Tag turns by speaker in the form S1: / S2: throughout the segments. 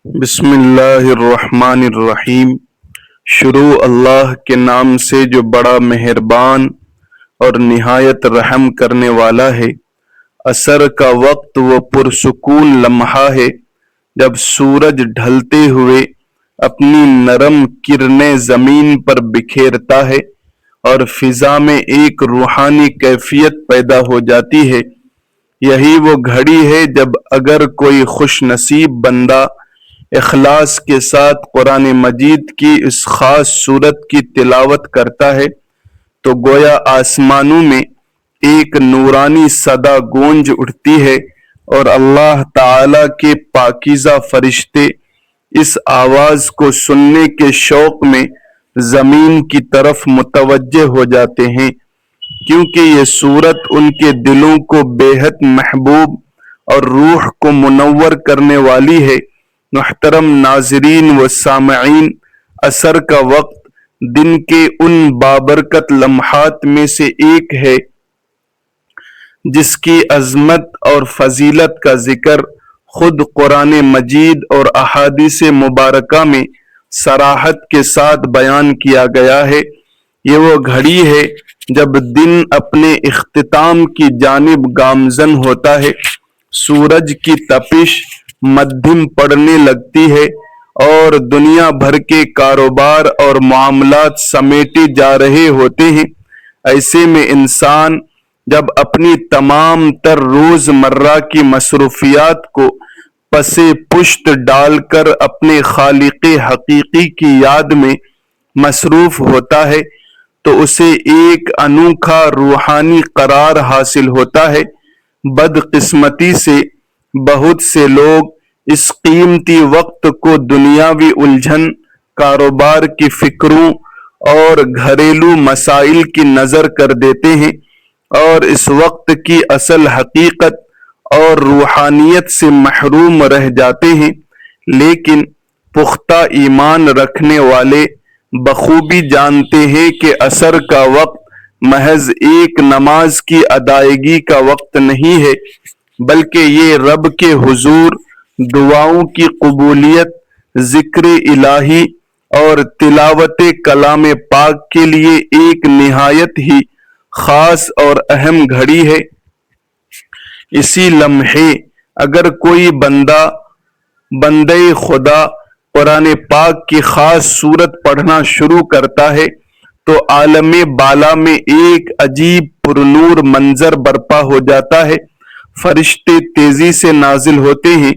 S1: بسم اللہ الرحمن الرحیم۔ شروع اللہ کے نام سے جو بڑا مہربان اور نہایت رحم کرنے والا ہے۔ عصر کا وقت وہ پرسکون لمحہ ہے جب سورج ڈھلتے ہوئے اپنی نرم کرنیں زمین پر بکھیرتا ہے اور فضا میں ایک روحانی کیفیت پیدا ہو جاتی ہے۔ یہی وہ گھڑی ہے جب اگر کوئی خوش نصیب بندہ اخلاص کے ساتھ قرآن مجید کی اس خاص سورت کی تلاوت کرتا ہے تو گویا آسمانوں میں ایک نورانی صدا گونج اٹھتی ہے اور اللہ تعالی کے پاکیزہ فرشتے اس آواز کو سننے کے شوق میں زمین کی طرف متوجہ ہو جاتے ہیں، کیونکہ یہ سورت ان کے دلوں کو بے حد محبوب اور روح کو منور کرنے والی ہے۔ محترم ناظرین و سامعین، عصر کا وقت دن کے ان بابرکت لمحات میں سے ایک ہے جس کی عظمت اور فضیلت کا ذکر خود قرآن مجید اور احادیث مبارکہ میں صراحت کے ساتھ بیان کیا گیا ہے۔ یہ وہ گھڑی ہے جب دن اپنے اختتام کی جانب گامزن ہوتا ہے، سورج کی تپش مدھم پڑنے لگتی ہے اور دنیا بھر کے کاروبار اور معاملات سمیٹے جا رہے ہوتے ہیں۔ ایسے میں انسان جب اپنی تمام تر روز مرہ کی مصروفیات کو پس پشت ڈال کر اپنے خالق حقیقی کی یاد میں مصروف ہوتا ہے تو اسے ایک انوکھا روحانی قرار حاصل ہوتا ہے۔ بدقسمتی سے بہت سے لوگ اس قیمتی وقت کو دنیاوی الجھن، کاروبار کی فکروں اور گھریلو مسائل کی نظر کر دیتے ہیں اور اس وقت کی اصل حقیقت اور روحانیت سے محروم رہ جاتے ہیں۔ لیکن پختہ ایمان رکھنے والے بخوبی جانتے ہیں کہ عصر کا وقت محض ایک نماز کی ادائیگی کا وقت نہیں ہے، بلکہ یہ رب کے حضور دعاؤں کی قبولیت، ذکر الہی اور تلاوت کلام پاک کے لیے ایک نہایت ہی خاص اور اہم گھڑی ہے۔ اسی لمحے اگر کوئی بندہ خدا قرآن پاک کی خاص سورت پڑھنا شروع کرتا ہے تو عالم بالا میں ایک عجیب پرنور منظر برپا ہو جاتا ہے۔ فرشتے تیزی سے نازل ہوتے ہیں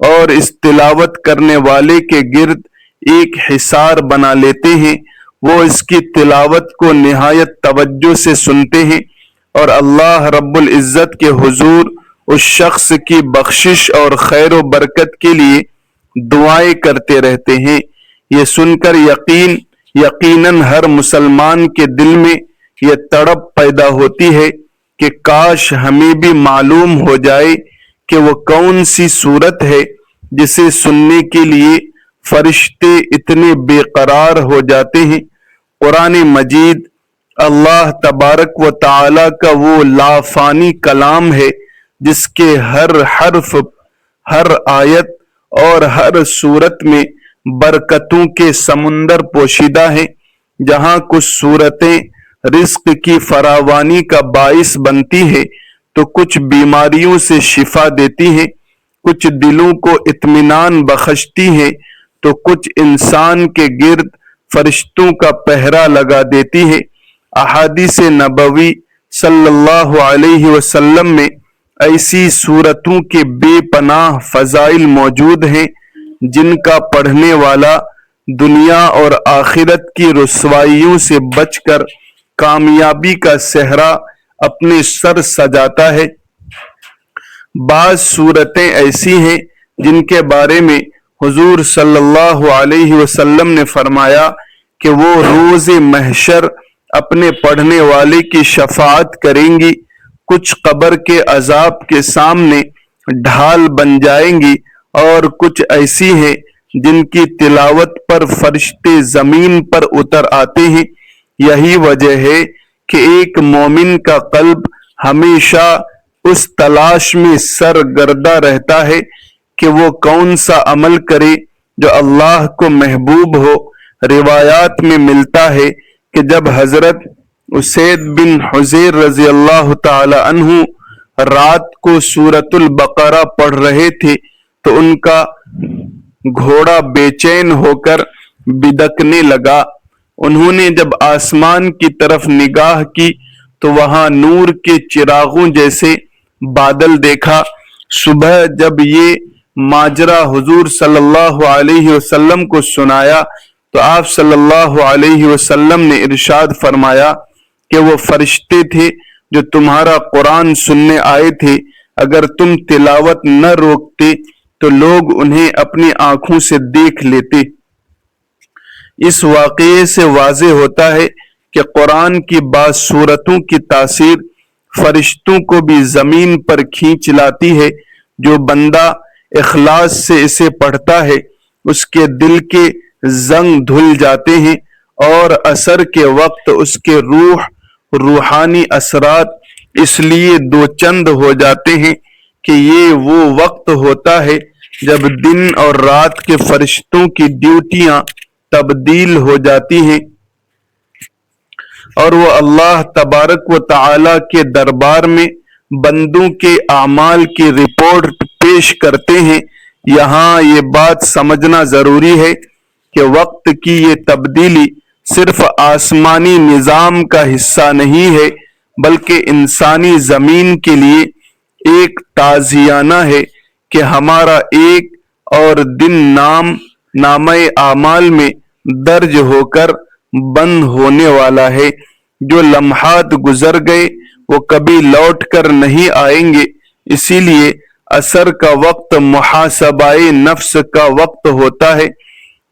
S1: اور اس تلاوت کرنے والے کے گرد ایک حصار بنا لیتے ہیں۔ وہ اس کی تلاوت کو نہایت توجہ سے سنتے ہیں اور اللہ رب العزت کے حضور اس شخص کی بخشش اور خیر و برکت کے لیے دعائیں کرتے رہتے ہیں۔ یہ سن کر یقیناً ہر مسلمان کے دل میں یہ تڑپ پیدا ہوتی ہے کہ کاش ہمیں بھی معلوم ہو جائے کہ وہ کون سی سورت ہے جسے سننے کے لیے فرشتے اتنے بے قرار ہو جاتے ہیں۔ قرآن مجید اللہ تبارک و تعالی کا وہ لافانی کلام ہے جس کے ہر حرف، ہر آیت اور ہر سورت میں برکتوں کے سمندر پوشیدہ ہیں۔ جہاں کچھ سورتیں رزق کی فراوانی کا باعث بنتی ہیں تو کچھ بیماریوں سے شفا دیتی ہیں، کچھ دلوں کو اطمینان بخشتی ہیں تو کچھ انسان کے گرد فرشتوں کا پہرا لگا دیتی ہیں۔ احادیث نبوی صلی اللہ علیہ وسلم میں ایسی سورتوں کے بے پناہ فضائل موجود ہیں جن کا پڑھنے والا دنیا اور آخرت کی رسوائیوں سے بچ کر کامیابی کا صحرا اپنے سر سجاتا ہے۔ بعض سورتیں ایسی ہیں جن کے بارے میں حضور صلی اللہ علیہ وسلم نے فرمایا کہ وہ روز محشر اپنے پڑھنے والے کی شفاعت کریں گی، کچھ قبر کے عذاب کے سامنے ڈھال بن جائیں گی اور کچھ ایسی ہیں جن کی تلاوت پر فرشتے زمین پر اتر آتے ہیں۔ یہی وجہ ہے کہ ایک مومن کا قلب ہمیشہ اس تلاش میں سرگردہ رہتا ہے کہ وہ کون سا عمل کرے جو اللہ کو محبوب ہو۔ روایات میں ملتا ہے کہ جب حضرت اسید بن حضیر رضی اللہ تعالی عنہ رات کو سورۃ البقرہ پڑھ رہے تھے تو ان کا گھوڑا بے چین ہو کر بدکنے لگا۔ انہوں نے جب آسمان کی طرف نگاہ کی تو وہاں نور کے چراغوں جیسے بادل دیکھا۔ صبح جب یہ ماجرا حضور صلی اللہ علیہ وسلم کو سنایا تو آپ صلی اللہ علیہ وسلم نے ارشاد فرمایا کہ وہ فرشتے تھے جو تمہارا قرآن سننے آئے تھے، اگر تم تلاوت نہ روکتے تو لوگ انہیں اپنی آنکھوں سے دیکھ لیتے۔ اس واقعے سے واضح ہوتا ہے کہ قرآن کی بعض سورتوں کی تاثیر فرشتوں کو بھی زمین پر کھینچ لاتی ہے۔ جو بندہ اخلاص سے اسے پڑھتا ہے اس کے دل کے زنگ دھل جاتے ہیں اور اثر کے وقت اس کے روحانی اثرات اس لیے دو چند ہو جاتے ہیں کہ یہ وہ وقت ہوتا ہے جب دن اور رات کے فرشتوں کی ڈیوٹیاں تبدیل ہو جاتی ہیں اور وہ اللہ تبارک و تعالی کے دربار میں بندوں کے اعمال کی رپورٹ پیش کرتے ہیں۔ یہاں یہ بات سمجھنا ضروری ہے کہ وقت کی یہ تبدیلی صرف آسمانی نظام کا حصہ نہیں ہے بلکہ انسانی زمین کے لیے ایک تعزیانہ ہے کہ ہمارا ایک اور دن نامہ اعمال میں درج ہو کر بند ہونے والا ہے۔ جو لمحات گزر گئے وہ کبھی لوٹ کر نہیں آئیں گے، اسی لیے اثر کا وقت محاسبہ نفس کا وقت ہوتا ہے۔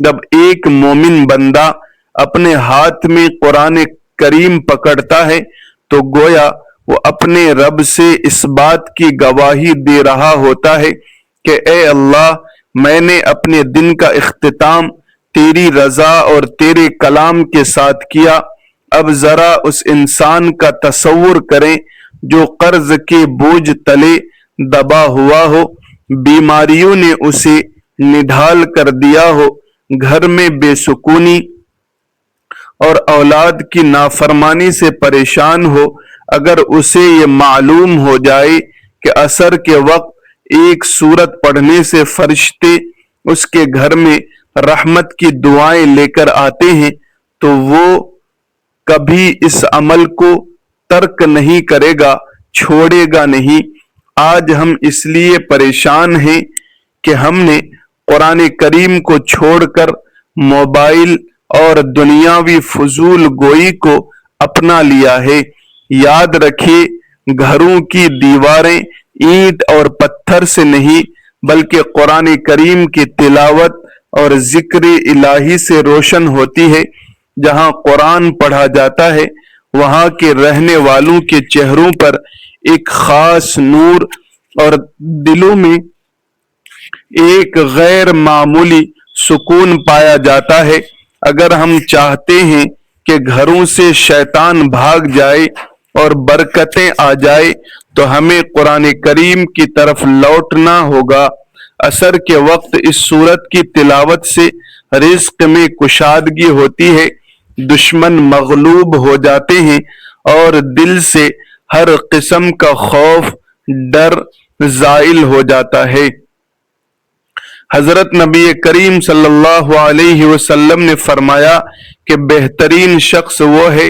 S1: جب ایک مومن بندہ اپنے ہاتھ میں قرآن کریم پکڑتا ہے تو گویا وہ اپنے رب سے اس بات کی گواہی دے رہا ہوتا ہے کہ اے اللہ، میں نے اپنے دن کا اختتام تیری رضا اور تیرے کلام کے ساتھ کیا۔ اب ذرا اس انسان کا تصور کریں جو قرض کے بوجھ تلے دبا ہوا ہو، بیماریوں نے اسے نڈھال کر دیا ہو، گھر میں بے سکونی اور اولاد کی نافرمانی سے پریشان ہو۔ اگر اسے یہ معلوم ہو جائے کہ عصر کے وقت ایک سورت پڑھنے سے فرشتے اس کے گھر میں رحمت کی دعائیں لے کر آتے ہیں تو وہ کبھی اس عمل کو ترک نہیں کرے گا، چھوڑے گا نہیں۔ آج ہم اس لیے پریشان ہیں کہ ہم نے قرآن کریم کو چھوڑ کر موبائل اور دنیاوی فضول گوئی کو اپنا لیا ہے۔ یاد رکھیے، گھروں کی دیواریں اینٹ اور پتھر سے نہیں بلکہ قرآن کریم کی تلاوت اور ذکر الہی سے روشن ہوتی ہے۔ جہاں قرآن پڑھا جاتا ہے وہاں کے رہنے والوں کے چہروں پر ایک خاص نور اور دلوں میں ایک غیر معمولی سکون پایا جاتا ہے۔ اگر ہم چاہتے ہیں کہ گھروں سے شیطان بھاگ جائے اور برکتیں آ جائے تو ہمیں قرآن کریم کی طرف لوٹنا ہوگا۔ عصر کے وقت اس سورت کی تلاوت سے رزق میں کشادگی ہوتی ہے، دشمن مغلوب ہو جاتے ہیں اور دل سے ہر قسم کا خوف ڈر زائل ہو جاتا ہے۔ حضرت نبی کریم صلی اللہ علیہ وسلم نے فرمایا کہ بہترین شخص وہ ہے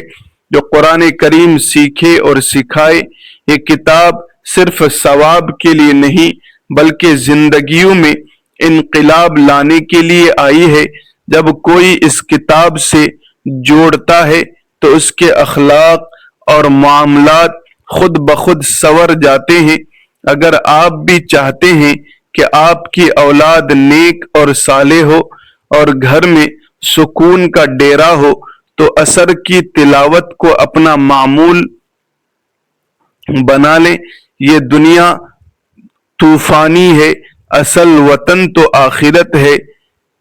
S1: جو قرآن کریم سیکھے اور سکھائے۔ یہ کتاب صرف ثواب کے لیے نہیں بلکہ زندگیوں میں انقلاب لانے کے لیے آئی ہے۔ جب کوئی اس کتاب سے جوڑتا ہے تو اس کے اخلاق اور معاملات خود بخود سنور جاتے ہیں۔ اگر آپ بھی چاہتے ہیں کہ آپ کی اولاد نیک اور صالح ہو اور گھر میں سکون کا ڈیرا ہو تو عصر کی تلاوت کو اپنا معمول بنا لیں۔ یہ دنیا طوفانی ہے، اصل وطن تو آخرت ہے۔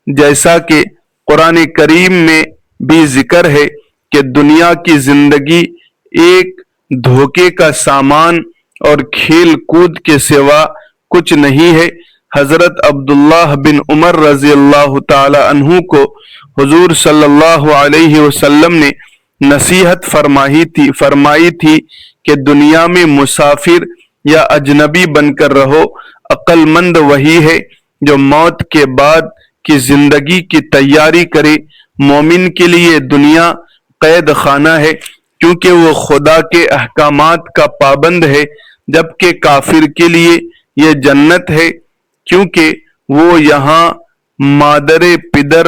S1: جیسا کہ قرآن کریم میں بھی ذکر ہے کہ دنیا کی زندگی ایک دھوکے کا سامان اور کھیل کود کے سوا کچھ نہیں ہے۔ حضرت عبداللہ بن عمر رضی اللہ تعالی عنہ کو حضور صلی اللہ علیہ وسلم نے نصیحت فرمائی تھی کہ دنیا میں مسافر یا اجنبی بن کر رہو، عقل مند وہی ہے جو موت کے بعد کی زندگی کی تیاری کرے۔ مومن کے لیے دنیا قید خانہ ہے کیونکہ وہ خدا کے احکامات کا پابند ہے، جبکہ کافر کے لیے یہ جنت ہے کیونکہ وہ یہاں مادر پدر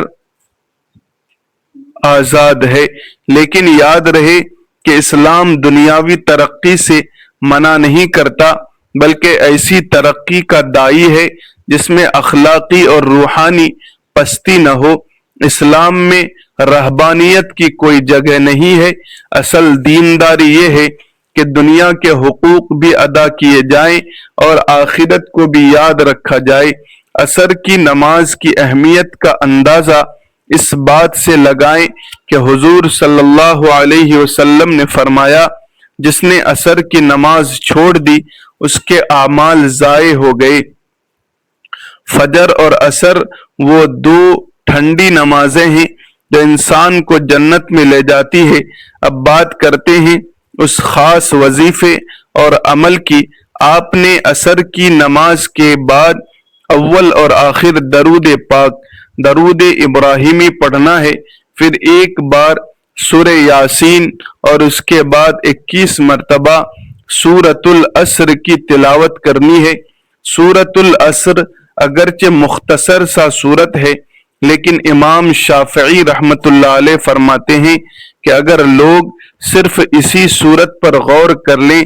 S1: آزاد ہے۔ لیکن یاد رہے کہ اسلام دنیاوی ترقی سے منع نہیں کرتا، بلکہ ایسی ترقی کا داعی ہے جس میں اخلاقی اور روحانی پستی نہ ہو۔ اسلام میں رہبانیت کی کوئی جگہ نہیں ہے۔ اصل دینداری یہ ہے کہ دنیا کے حقوق بھی ادا کیے جائیں اور آخرت کو بھی یاد رکھا جائے۔ عصر کی نماز کی اہمیت کا اندازہ اس بات سے لگائیں کہ حضور صلی اللہ علیہ وسلم نے فرمایا، جس نے عصر کی نماز چھوڑ دی اس کے اعمال ضائع ہو گئے۔ فجر اور عصر وہ دو ٹھنڈی نمازیں ہیں جو انسان کو جنت میں لے جاتی ہے۔ اب بات کرتے ہیں اس خاص وظیفے اور عمل کی۔ آپ نے عصر کی نماز کے بعد اول اور آخر درود پاک، درود ابراہیمی پڑھنا ہے، پھر ایک بار سورہ یاسین اور اس کے بعد 21 مرتبہ سورۃ العصر کی تلاوت کرنی ہے۔ سورۃ العصر اگرچہ مختصر سا سورت ہے، لیکن امام شافعی رحمت اللہ علیہ فرماتے ہیں کہ اگر لوگ صرف اسی سورت پر غور کر لیں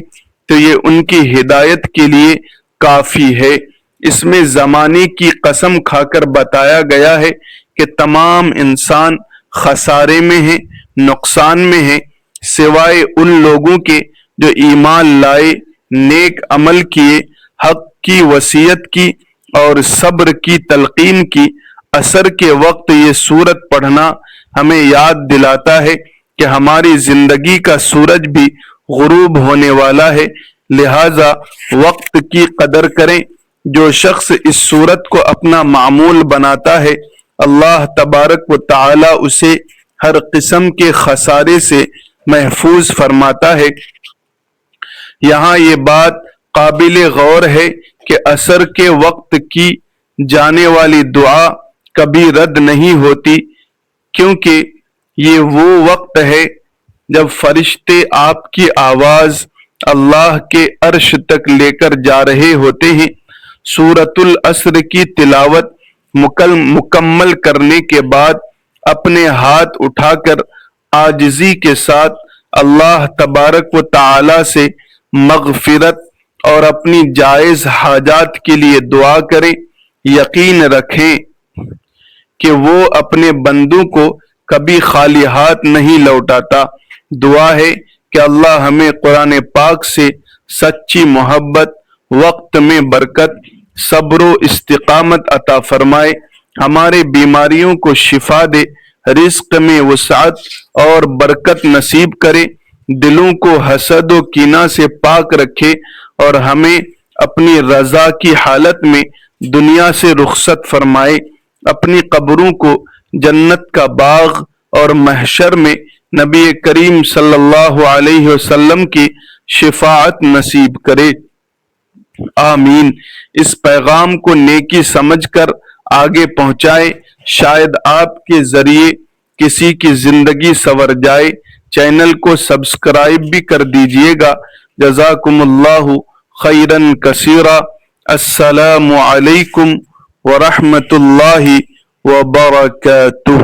S1: تو یہ ان کی ہدایت کے لیے کافی ہے۔ اس میں زمانے کی قسم کھا کر بتایا گیا ہے کہ تمام انسان خسارے میں ہیں، نقصان میں ہیں، سوائے ان لوگوں کے جو ایمان لائے، نیک عمل کیے، حق کی وصیت کی اور صبر کی تلقین کی۔ عصر کے وقت یہ سورت پڑھنا ہمیں یاد دلاتا ہے کہ ہماری زندگی کا سورج بھی غروب ہونے والا ہے، لہذا وقت کی قدر کریں۔ جو شخص اس سورت کو اپنا معمول بناتا ہے، اللہ تبارک و تعالی اسے ہر قسم کے خسارے سے محفوظ فرماتا ہے۔ یہاں یہ بات قابل غور ہے کہ عصر کے وقت کی جانے والی دعا کبھی رد نہیں ہوتی، کیونکہ یہ وہ وقت ہے جب فرشتے آپ کی آواز اللہ کے عرش تک لے کر جا رہے ہوتے ہیں۔ سورۃ العصر کی تلاوت مکمل کرنے کے بعد اپنے ہاتھ اٹھا کر عاجزی کے ساتھ اللہ تبارک و تعالی سے مغفرت اور اپنی جائز حاجات کے لیے دعا کریں۔ یقین رکھیں کہ وہ اپنے بندوں کو کبھی خالی ہاتھ نہیں لوٹاتا۔ دعا ہے کہ اللہ ہمیں قرآن پاک سے سچی محبت، وقت میں برکت، صبر و استقامت عطا فرمائے، ہمارے بیماریوں کو شفا دے، رزق میں وسعت اور برکت نصیب کرے، دلوں کو حسد و کینہ سے پاک رکھے اور ہمیں اپنی رضا کی حالت میں دنیا سے رخصت فرمائے، اپنی قبروں کو جنت کا باغ اور محشر میں نبی کریم صلی اللہ علیہ وسلم کی شفاعت نصیب کرے، آمین۔ اس پیغام کو نیکی سمجھ کر آگے پہنچائے، شاید آپ کے ذریعے کسی کی زندگی سنور جائے۔ چینل کو سبسکرائب بھی کر دیجئے گا۔ جزاکم اللہ خیرا کثیرا۔ السلام علیکم ورحمۃ اللہ وبرکاتہ۔